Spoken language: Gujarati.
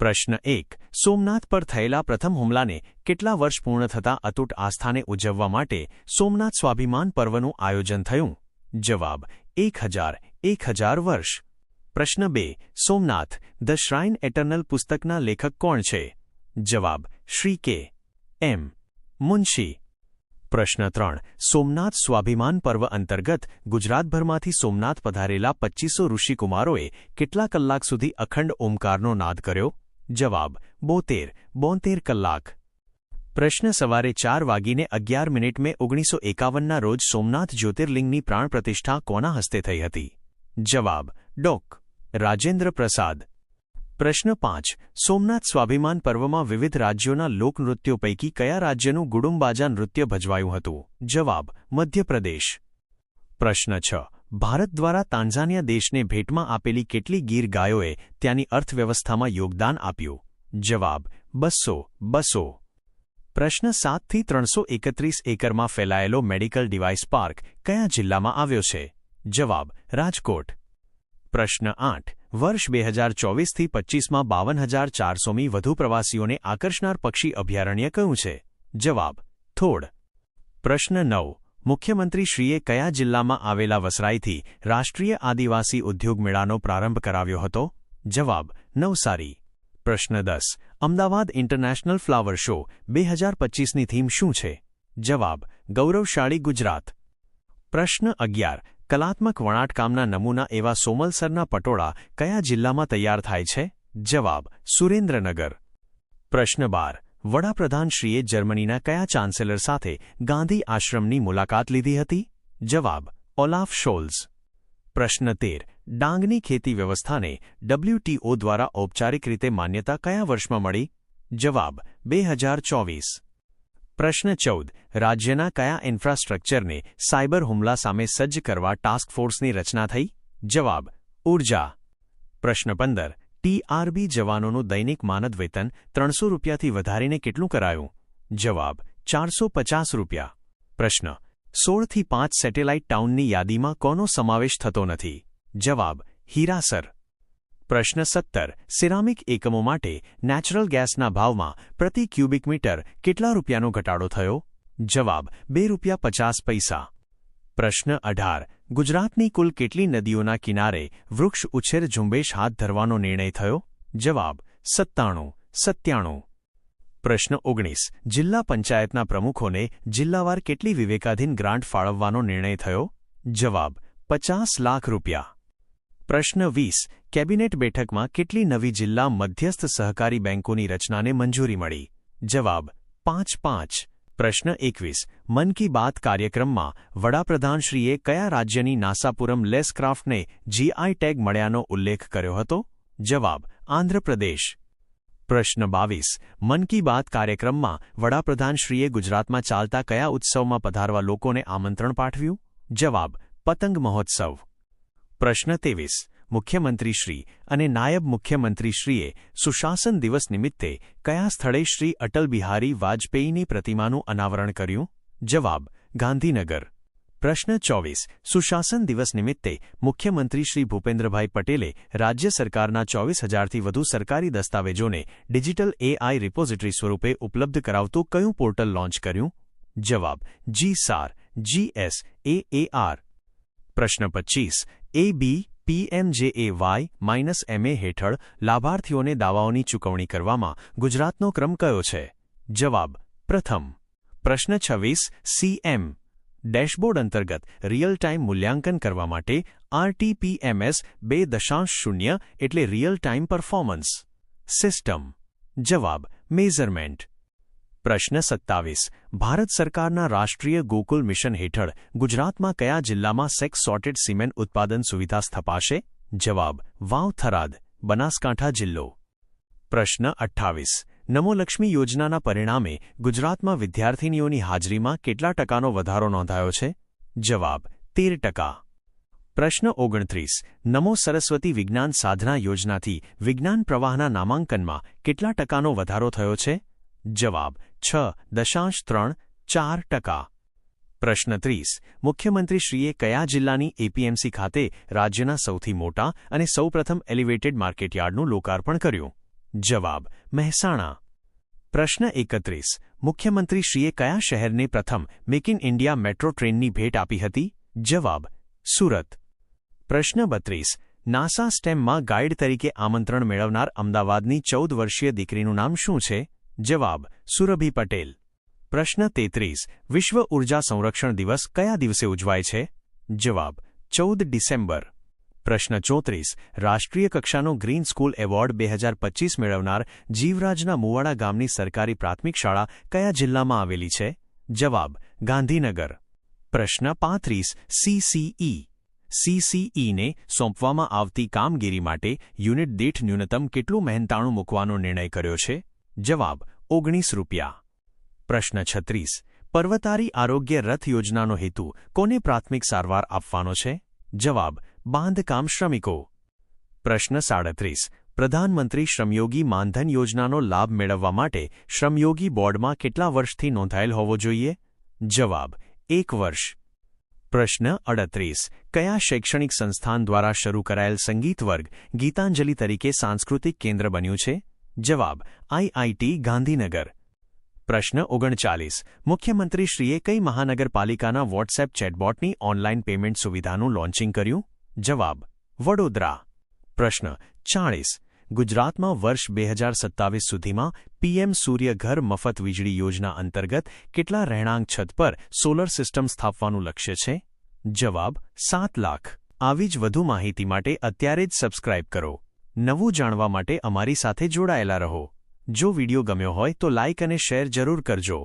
પ્રશ્ન 1. સોમનાથ પર થયેલા પ્રથમ હુમલાને કેટલા વર્ષ પૂર્ણ થતાં અતૂટ આસ્થાને ઉજવવા માટે સોમનાથ સ્વાભિમાન પર્વનું આયોજન થયું? જવાબ: 1000 વર્ષ. પ્રશ્ન 2. સોમનાથ ધ શ્રાઇન એટર્નલ પુસ્તકના લેખક કોણ છે? જવાબ: શ્રી કે. એમ. મુનશી. પ્રશ્ન 3. સોમનાથ સ્વાભિમાન પર્વ અંતર્ગત ગુજરાતભરમાંથી સોમનાથ પધારેલા 2500 ઋષિકુમારોએ કેટલા કલાક સુધી અખંડ ઓમકારનો નાદ કર્યો? જવાબ: 72 કલાક. પ્રશ્ન સવારે 4:11 1951ના રોજ સોમનાથ જ્યોતિર્લિંગની પ્રાણ પ્રતિષ્ઠા કોના હસ્તે થઈ હતી? જવાબ: ડોક. રાજેન્દ્ર પ્રસાદ. પ્રશ્ન 5. સોમનાથ સ્વાભિમાન પર્વમાં વિવિધ રાજ્યોના લોકનૃત્યો પૈકી કયા રાજ્યનું ગુડુમ્બાજા નૃત્ય ભજવાયું હતું? જવાબ: મધ્યપ્રદેશ. પ્રશ્ન 6. ભારત દ્વારા તાન્ઝાનિયા દેશને ભેટમાં આપેલી કેટલી ગીર ગાયોએ ત્યાંની અર્થવ્યવસ્થામાં યોગદાન આપ્યું? જવાબ: 200. પ્રશ્ન 7 થી 331 એકરમાં ફેલાયેલો મેડિકલ ડિવાઇસ પાર્ક કયા જિલ્લામાં આવ્યો છે? જવાબ: રાજકોટ. પ્રશ્ન 8. વર્ષ 2024થી 25માં 52,400મી વધુ પ્રવાસીઓને આકર્ષનાર પક્ષી અભયારણ્ય કયું છે? જવાબ: થોડ. પ્રશ્ન 9. મુખ્યમંત્રીશ્રીએ કયા જિલ્લામાં આવેલા વસરાઈથી રાષ્ટ્રીય આદિવાસી ઉદ્યોગ મેળાનો પ્રારંભ કરાવ્યો હતો? જવાબ: નવસારી. પ્રશ્ન 10. અમદાવાદ ઇન્ટરનેશનલ ફ્લાવર શો 2025ની થીમ શું છે? જવાબ: ગૌરવશાળી ગુજરાત. પ્રશ્ન 11. કલાત્મક વણાટકામના નમૂના એવા સોમલસરના પટોળા કયા જિલ્લામાં તૈયાર થાય છે? જવાબ: સુરેન્દ્રનગર. પ્રશ્ન 12. વડાપ્રધાનશ્રીએ જર્મનીના કયા ચાન્સેલર સાથે ગાંધી આશ્રમની મુલાકાત લીધી હતી? જવાબ: ઓલાફ શોલ્ઝ. પ્રશ્ન 13. ડાંગની ખેતી વ્યવસ્થાને WTO દ્વારા ઔપચારિક રીતે માન્યતા કયા વર્ષમાં મળી? જવાબ: 2024. પ્રશ્ન 14. રાજ્યના કયા ઇન્ફ્રાસ્ટ્રક્ચરને સાયબર હુમલા સામે સજ્જ કરવા ટાસ્ક ફોર્સની રચના થઈ? જવાબ: ઊર્જા. પ્રશ્ન 15. TRB જવાનોનું દૈનિક માનદ વેતન 300 રૂપિયાથી વધારીને કેટલું કરાયું? જવાબ: 450 રૂપિયા. પ્રશ્ન 16 થી 5 સેટેલાઇટ ટાઉનની યાદીમાં કોનો સમાવેશ થતો નથી? જવાબ: હીરાસર. પ્રશ્ન 17. સિરામિક એકમો માટે નેચરલ ગેસના ભાવમાં પ્રતિ ક્યુબિક મીટર કેટલા રૂપિયાનો ઘટાડો થયો? જવાબ: ₹2.50. પ્રશ્ન 18. ગુજરાતની કુલ કેટલી નદીઓના કિનારે વૃક્ષ ઉછેર ઝુંબેશ હાથ ધરવાનો નિર્ણય થયો? જવાબ: 97. પ્રશ્ન 19. જિલ્લા પંચાયતના પ્રમુખોને જિલ્લાવાર કેટલી વિવેકાધીન ગ્રાન્ટ ફાળવવાનો નિર્ણય થયો? જવાબ: 50 લાખ રૂપિયા. પ્રશ્ન 20. કેબિનેટ બેઠકમાં કેટલી નવી જિલ્લા મધ્યસ્થ સહકારી બેંકોની રચનાને મંજૂરી મળી? જવાબ: 5. પ્રશ્ન 21. મન કી બાત કાર્યક્રમમાં વડાપ્રધાનશ્રીએ કયા રાજ્યની નાસાપુરમ લેસક્રાફ્ટને GI ટેગ મળ્યાનો ઉલ્લેખ કર્યો હતો? જવાબ: આંધ્રપ્રદેશ. પ્રશ્ન 22. મન કી બાત કાર્યક્રમમાં વડાપ્રધાનશ્રીએ ગુજરાતમાં ચાલતા કયા ઉત્સવમાં પધારવા લોકોને આમંત્રણ પાઠવ્યું? જવાબ: પતંગ મહોત્સવ. પ્રશ્ન 23. મુખ્યમંત્રીશ્રી અને નાયબ મુખ્યમંત્રીશ્રીએ સુશાસન દિવસ નિમિત્તે કયા સ્થળે શ્રી અટલ બિહારી વાજપેયીની પ્રતિમાનું અનાવરણ કર્યું? જવાબ: ગાંધીનગર. પ્રશ્ન 24. સુશાસન દિવસ નિમિત્તે મુખ્યમંત્રી શ્રી ભૂપેન્દ્રભાઈ પટેલે રાજ્ય સરકારના 24,000થી વધુ સરકારી દસ્તાવેજોને ડિજિટલ AI રિપોઝિટરી સ્વરૂપે ઉપલબ્ધ કરાવતું કયું પોર્ટલ લોન્ચ કર્યું? જવાબ: GSAR. પ્રશ્ન 25. ABPMJAY-MA હેઠળ લાભાર્થીઓને દાવાઓની ચૂકવણી કરવામાં ગુજરાતનો ક્રમ કયો છે? જવાબ: પ્રથમ. પ્રશ્ન 26. CM ડેશબોર્ડ અંતર્ગત રિયલ ટાઇમ મૂલ્યાંકન કરવા માટે RTPMS 2.0 એટલે રિયલ ટાઇમ પરફોર્મન્સ સિસ્ટમ. જવાબ: મેઝરમેન્ટ. પ્રશ્ન 27. ભારત સરકારના રાષ્ટ્રીય ગોકુલ મિશન હેઠળ ગુજરાતમાં કયા જિલ્લામાં સેક્સ સોર્ટેડ સિમેન્ટ ઉત્પાદન સુવિધા સ્થપાશે? જવાબ: વાવ થરાદ, બનાસકાંઠા જિલ્લો. પ્રશ્ન 28. નમોલક્ષ્મી યોજનાના પરિણામે ગુજરાતમાં વિદ્યાર્થિનીઓની હાજરીમાં કેટલા ટકાનો વધારો નોંધાયો છે? જવાબ: 13%. પ્રશ્ન 29. નમો સરસ્વતી વિજ્ઞાન સાધના યોજનાથી વિજ્ઞાન પ્રવાહના નામાંકનમાં કેટલા ટકાનો વધારો થયો છે? જવાબ: 6.34%. પ્રશ્ન 30. મુખ્યમંત્રીશ્રીએ કયા જિલ્લાની APMC ખાતે રાજ્યના સૌથી મોટા અને સૌપ્રથમ એલિવેટેડ માર્કેટયાર્ડનું લોકાર્પણ કર્યું? જવાબ મહેસાણા. પ્રશ્ન 31. મુખ્યમંત્રીશ્રીએ કયા શહેરને પ્રથમ મેક ઇન ઇન્ડિયા મેટ્રો ટ્રેનની ભેટ આપી હતી? જવાબ સુરત. પ્રશ્ન 32. નાસા સ્ટેમમાં ગાઈડ તરીકે આમંત્રણ મેળવનાર અમદાવાદની 14 વર્ષીય દીકરીનું નામ શું છે? જવાબ સુરભી પટેલ. પ્રશ્ન 33. વિશ્વ ઉર્જા સંરક્ષણ દિવસ કયા દિવસે ઉજવાય છે? જવાબ 14 ડિસેમ્બર. પ્રશ્ન 34. રાષ્ટ્રીય કક્ષાનો ગ્રીન સ્કૂલ એવોર્ડ 2025 મેળવનાર જીવરાજના મુવાડા ગામની સરકારી પ્રાથમિક શાળા કયા જિલ્લામાં આવેલી છે? જવાબ ગાંધીનગર. પ્રશ્ન 35. સીસીઈને સોંપવામાં આવતી કામગીરી માટે યુનિટ દીઠ ન્યૂનતમ કેટલું મહેનતાણું મૂકવાનો નિર્ણય કર્યો છે? જવાબ 19 રૂપિયા. પ્રશ્ન 36. પર્વતારી આરોગ્ય રથ યોજનાનો હેતુ કોને પ્રાથમિક સારવાર આપવાનો છે? જવાબ બાંધકામ શ્રમિકો. પ્રશ્ન 37. પ્રધાનમંત્રી શ્રમયોગી માનધન યોજનાનો લાભ મેળવવા માટે શ્રમયોગી બોર્ડમાં કેટલા વર્ષથી નોંધાયેલ હોવો જોઈએ? જવાબ 1 વર્ષ. પ્રશ્ન 38. કયા શૈક્ષણિક સંસ્થાન દ્વારા શરૂ કરાયેલ સંગીત વર્ગ ગીતાંજલિ તરીકે સાંસ્કૃતિક કેન્દ્ર બન્યું છે? જવાબ આઈઆઈટી ગાંધીનગર. પ્રશ્ન 39. મુખ્યમંત્રીશ્રીએ કઈ મહાનગરપાલિકાના વોટ્સએપ ચેટબોટની ઓનલાઇન પેમેન્ટ સુવિધાનું લોન્ચિંગ કર્યું? જવાબ વડોદરા. પ્રશ્ન 40. ગુજરાતમાં વર્ષ 2027 સુધીમાં પીએમ સૂર્ય ઘર મફત વીજળી યોજના અંતર્ગત કેટલા રહેણાંક છત પર સોલર સિસ્ટમ સ્થાપવાનું લક્ષ્ય છે? જવાબ 7 લાખ. આવી જ વધુ માહિતી માટે અત્યારે જ સબસ્ક્રાઇબ કરો. નવું જાણવા માટે અમારી સાથે જોડાયેલા રહો. જો વિડિયો ગમ્યો હોય તો લાઇક અને શેર જરૂર કરજો.